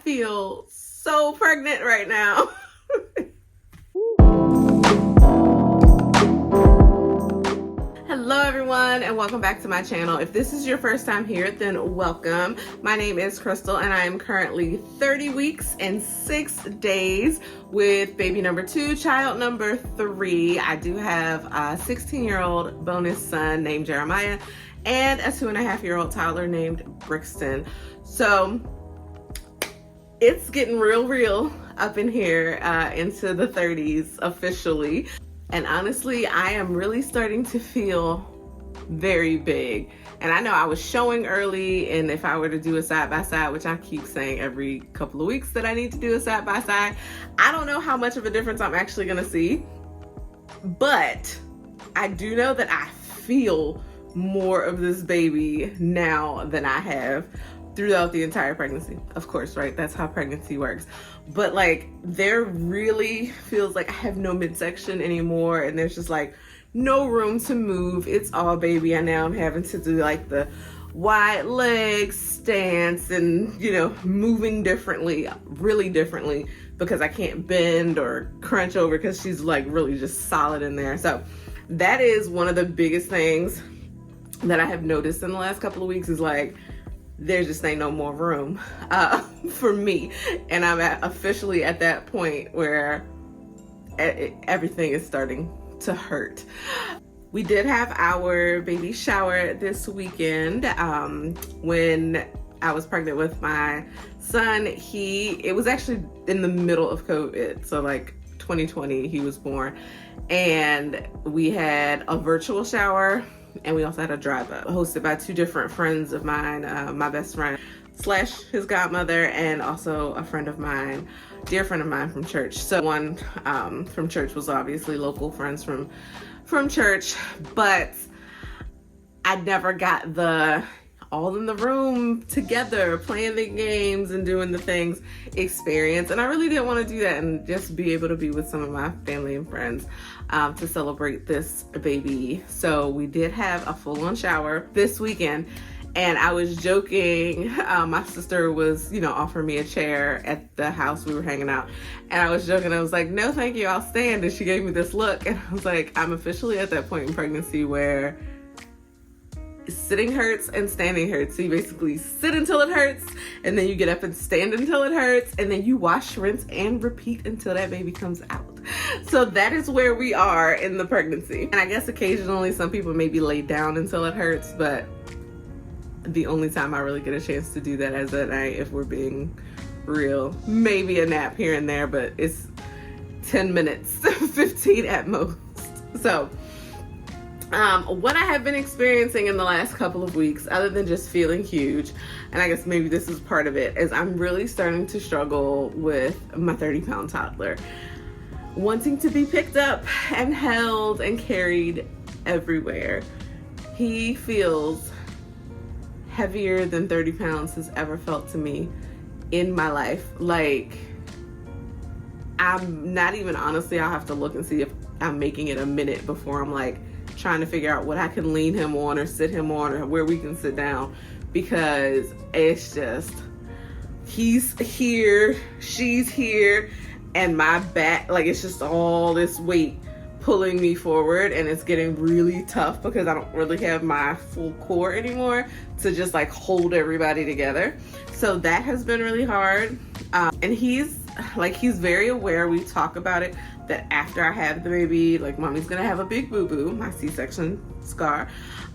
feel so pregnant right now. Hello everyone, and welcome back to my channel. If this is your first time here, then welcome. My name is Crystal and I am currently 30 weeks and 6 days with baby number 2, child number 3. I do have a 16-year-old bonus son named Jeremiah and a 2.5-year-old toddler named Brixton. So it's getting real up in here into the 30s officially. And honestly, I am really starting to feel very big. And I know I was showing early, and if I were to do a side-by-side, which I keep saying every couple of weeks that I need to do a side-by-side, I don't know how much of a difference I'm actually gonna see. But I do know that I feel more of this baby now than I have throughout the entire pregnancy. Of course, right? That's how pregnancy works. But like, there really feels like I have no midsection anymore, and there's just like no room to move. It's all baby. And now I'm having to do like the wide leg stance and, you know, moving differently, really differently, because I can't bend or crunch over because she's like really just solid in there. So that is one of the biggest things that I have noticed in the last couple of weeks, is like, there just ain't no more room for me. And I'm officially at that point where everything is starting to hurt. We did have our baby shower this weekend. When I was pregnant with my son, it was actually in the middle of COVID. So like 2020, he was born. And we had a virtual shower, and we also had a drive-up hosted by 2 different friends of mine, my best friend / his godmother, and also a friend of mine, dear friend of mine from church. So one from church was obviously local friends from church, but I never got the all in the room together playing the games and doing the things experience. And I really didn't want to do that, and just be able to be with some of my family and friends to celebrate this baby. So we did have a full-on shower this weekend, and I was joking. My sister was, you know, offering me a chair at the house we were hanging out, and I was joking. I was like, no thank you, I'll stand. And she gave me this look, and I was like, I'm officially at that point in pregnancy where sitting hurts and standing hurts. So you basically sit until it hurts, and then you get up and stand until it hurts, and then you wash, rinse, and repeat until that baby comes out. So that is where we are in the pregnancy. And I guess occasionally some people maybe lay down until it hurts, but the only time I really get a chance to do that is at night, if we're being real. Maybe a nap here and there, but it's 10 minutes, 15 at most. So what I have been experiencing in the last couple of weeks, other than just feeling huge, and I guess maybe this is part of it, is I'm really starting to struggle with my 30-pound toddler. Wanting to be picked up and held and carried everywhere. He feels heavier than 30 pounds has ever felt to me in my life. Like, I'm not even, honestly, I'll have to look and see if I'm making it a minute before I'm like trying to figure out what I can lean him on or sit him on, or where we can sit down, because it's just, he's here, she's here, and my back, like, it's just all this weight pulling me forward, and it's getting really tough because I don't really have my full core anymore to just like hold everybody together. So that has been really hard. And he's very aware. We talk about it, that after I have the baby, like, mommy's gonna have a big boo-boo, my C-section scar.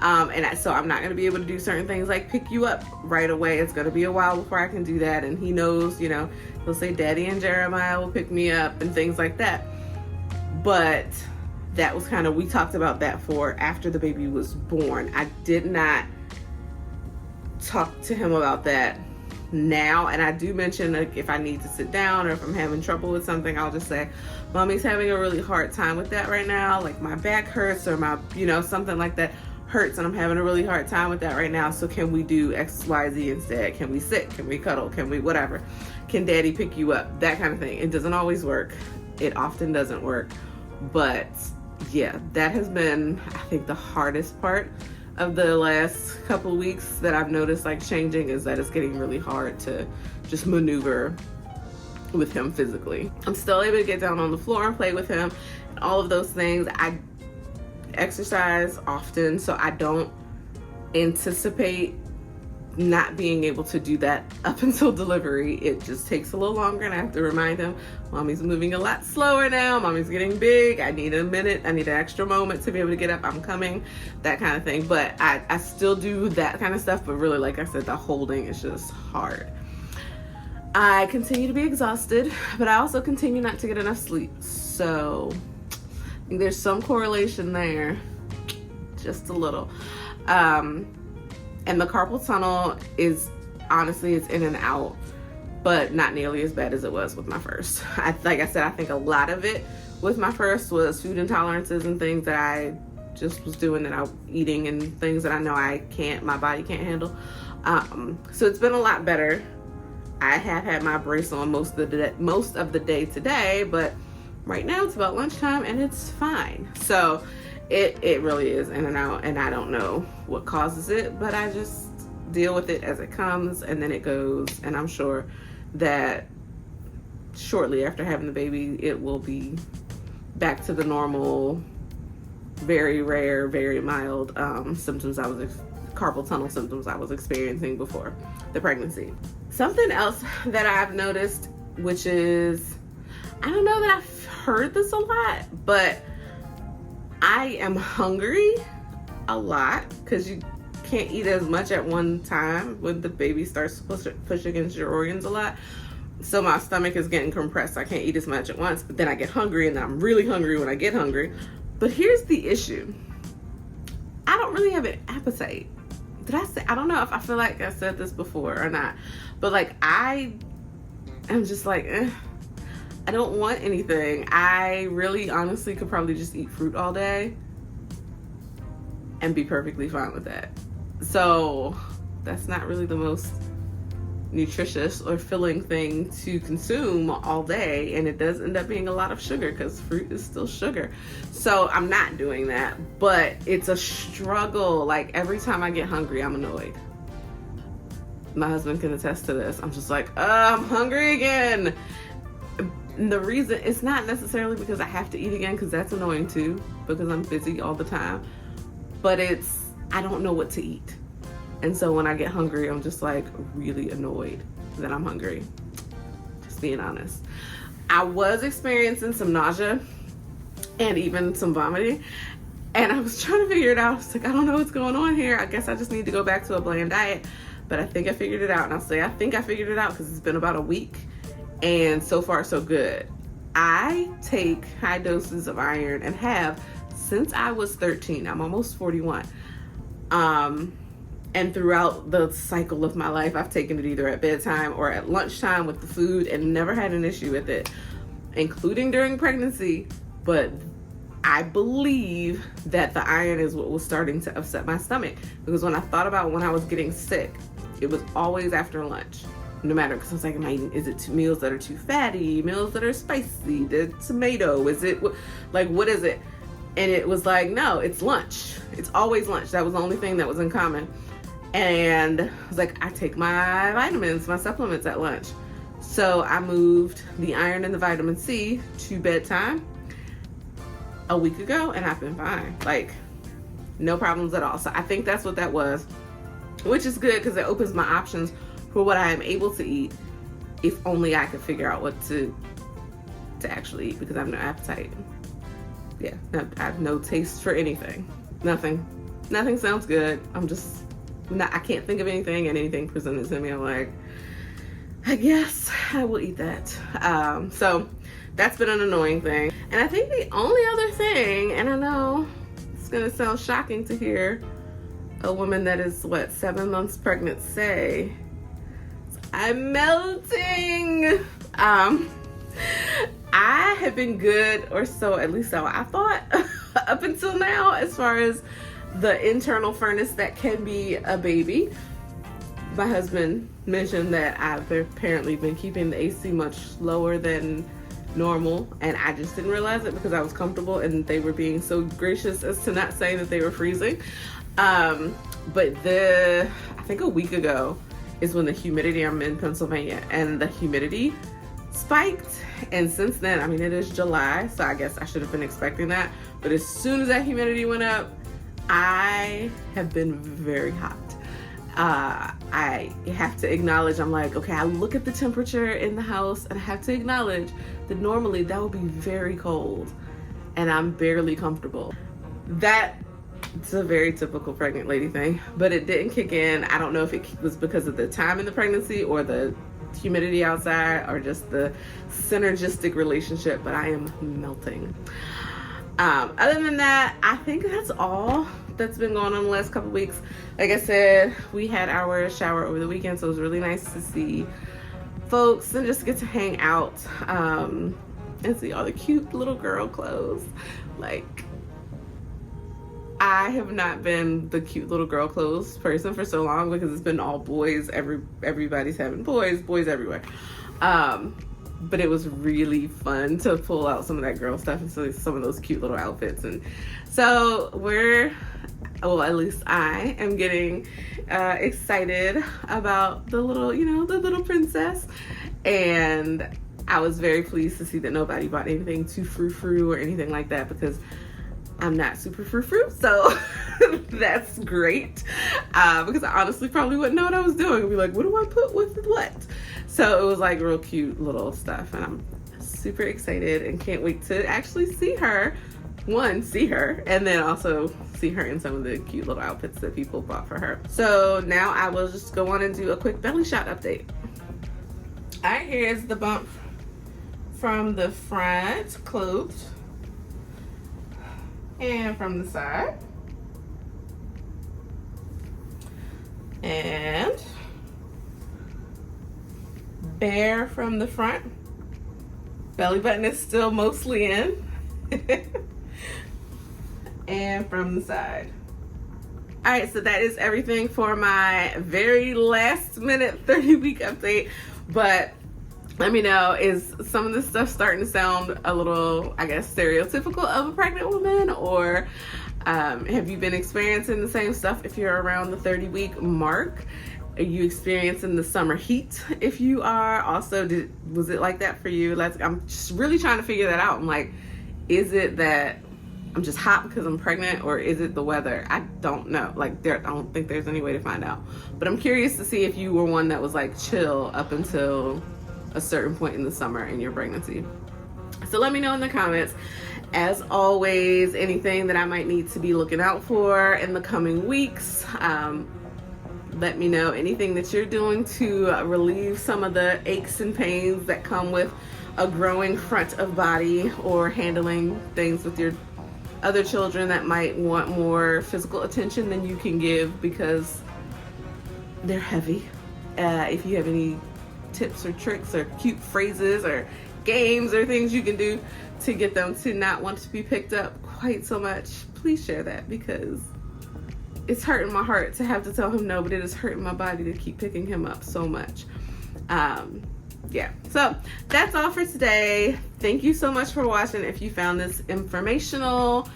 So I'm not gonna be able to do certain things like pick you up right away. It's gonna be a while before I can do that. And he knows, you know, he'll say Daddy and Jeremiah will pick me up and things like that. But that was kind of, we talked about that for after the baby was born. I did not talk to him about that now. And I do mention, like, if I need to sit down or if I'm having trouble with something, I'll just say, Mommy's having a really hard time with that right now. Like, my back hurts, or my, you know, something like that hurts, and I'm having a really hard time with that right now. So can we do X, Y, Z instead? Can we sit? Can we cuddle? Can we whatever? Can Daddy pick you up? That kind of thing. It doesn't always work. It often doesn't work. But yeah, that has been, I think, the hardest part of the last couple of weeks that I've noticed like changing is that it's getting really hard to just maneuver with him physically. I'm still able to get down on the floor and play with him and all of those things. I exercise often, so I don't anticipate not being able to do that up until delivery. It just takes a little longer, and I have to remind him, mommy's moving a lot slower now, mommy's getting big, I need a minute, I need an extra moment to be able to get up, I'm coming, that kind of thing. But I still do that kind of stuff, but really, like I said, the holding is just hard. I continue to be exhausted, but I also continue not to get enough sleep, so I think there's some correlation there, just a little. And the carpal tunnel is, honestly, it's in and out, but not nearly as bad as it was with my first. Like I said, I think a lot of it with my first was food intolerances and things that I just was doing, that I was eating, and things that I know my body can't handle. So it's been a lot better. I have had my brace on most of the day today, but right now it's about lunchtime and it's fine. So it really is in and out, and I don't know what causes it, but I just deal with it as it comes, and then it goes. And I'm sure that shortly after having the baby, it will be back to the normal, very rare, very mild symptoms carpal tunnel symptoms I was experiencing before the pregnancy. Something else that I've noticed, which is, I don't know that I've heard this a lot, but I am hungry a lot, because you can't eat as much at one time when the baby starts to push against your organs a lot. So my stomach is getting compressed. I can't eat as much at once, but then I get hungry, and I'm really hungry when I get hungry. But here's the issue. I don't really have an appetite. I don't know if I feel like I said this before or not, but like I am just like, I don't want anything. I really honestly could probably just eat fruit all day and be perfectly fine with that. So that's not really the most nutritious or filling thing to consume all day, and it does end up being a lot of sugar, because fruit is still sugar. So I'm not doing that, but it's a struggle. Like every time I get hungry, I'm annoyed. My husband can attest to this. I'm just like, I'm hungry again. The reason, it's not necessarily because I have to eat again, because that's annoying too, because I'm busy all the time, but I don't know what to eat. And so when I get hungry, I'm just like really annoyed that I'm hungry. Just being honest. I was experiencing some nausea and even some vomiting, and I was trying to figure it out. I was like, I don't know what's going on here. I guess I just need to go back to a bland diet. But I think I figured it out. And I'll say I think I figured it out because it's been about a week, and so far so good. I take high doses of iron and have since I was 13. I'm almost 41. And throughout the cycle of my life, I've taken it either at bedtime or at lunchtime with the food, and never had an issue with it, including during pregnancy. But I believe that the iron is what was starting to upset my stomach, because when I thought about when I was getting sick, it was always after lunch. No matter, because I was like, is it meals that are too fatty, meals that are spicy, the tomato, is it, like, what is it? And it was like, no, it's lunch. It's always lunch. That was the only thing that was in common. And I was like, I take my vitamins, my supplements at lunch. So I moved the iron and the vitamin C to bedtime a week ago, and I've been fine. Like, no problems at all. So I think that's what that was, which is good, because it opens my options for what I am able to eat, if only I could figure out what to actually eat, because I have no appetite. Yeah, I have no taste for anything. Nothing sounds good. I can't think of anything, and anything presented to me, I'm like, I guess I will eat that. So that's been an annoying thing. And I think the only other thing, and I know it's gonna sound shocking to hear a woman that is 7 months pregnant say, I'm melting. I have been good, or so at least so I thought, up until now, as far as the internal furnace that can be a baby. My husband mentioned that I've apparently been keeping the AC much lower than normal, and I just didn't realize it because I was comfortable, and they were being so gracious as to not say that they were freezing. But I think a week ago is when the humidity, I'm in Pennsylvania, and the humidity spiked. And since then, I mean, it is July, so I guess I should have been expecting that. But as soon as that humidity went up, I have been very hot. I have to acknowledge, I'm like, okay, I look at the temperature in the house and I have to acknowledge that normally that would be very cold and I'm barely comfortable. It's a very typical pregnant lady thing, but it didn't kick in. I don't know if it was because of the time in the pregnancy or the humidity outside or just the synergistic relationship, but I am melting. Other than that, I think that's all that's been going on the last couple weeks. Like I said, we had our shower over the weekend, so it was really nice to see folks and just get to hang out and see all the cute little girl clothes. Like, I have not been the cute little girl clothes person for so long because it's been all boys. Everybody's having boys everywhere. But it was really fun to pull out some of that girl stuff and see some of those cute little outfits. And so at least I am getting excited about the little princess. And I was very pleased to see that nobody bought anything too frou-frou or anything like that, because I'm not super frou-frou, so that's great. Because I honestly probably wouldn't know what I was doing. I'd be like, what do I put with what? So it was like real cute little stuff, and I'm super excited and can't wait to actually see her, and then also see her in some of the cute little outfits that people bought for her. So now I will just go on and do a quick belly shot update. All right, here's the bump from the front, clothed, and from the side, and bare from the front. Belly button is still mostly in. And from the side. All right, so that is everything for my very last minute 30-week update. But let me know, is some of this stuff starting to sound a little, I guess, stereotypical of a pregnant woman? Or have you been experiencing the same stuff if you're around the 30-week mark? Are you experiencing the summer heat? If you are, also, was it like that for you? I'm just really trying to figure that out. I'm like, is it that I'm just hot because I'm pregnant, or is it the weather? I don't know. I don't think there's any way to find out. But I'm curious to see if you were one that was like chill up until a certain point in the summer in your pregnancy. So let me know in the comments. As always, anything that I might need to be looking out for in the coming weeks. Let me know anything that you're doing to relieve some of the aches and pains that come with a growing front of body, or handling things with your other children that might want more physical attention than you can give because they're heavy. If you have any tips or tricks or cute phrases or games or things you can do to get them to not want to be picked up quite so much, please share that, because it's hurting my heart to have to tell him no, but it is hurting my body to keep picking him up so much. Yeah, so that's all for today. Thank you so much for watching. If you found this informational,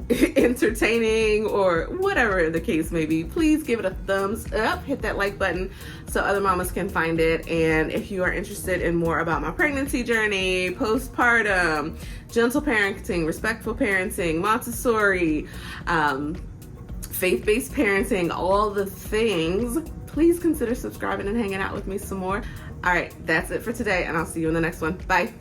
entertaining, or whatever the case may be, please give it a thumbs up, hit that like button so other mamas can find it. And if you are interested in more about my pregnancy journey, postpartum, gentle parenting, respectful parenting, Montessori, faith-based parenting, all the things, please consider subscribing and hanging out with me some more. All right, that's it for today, and I'll see you in the next one. Bye.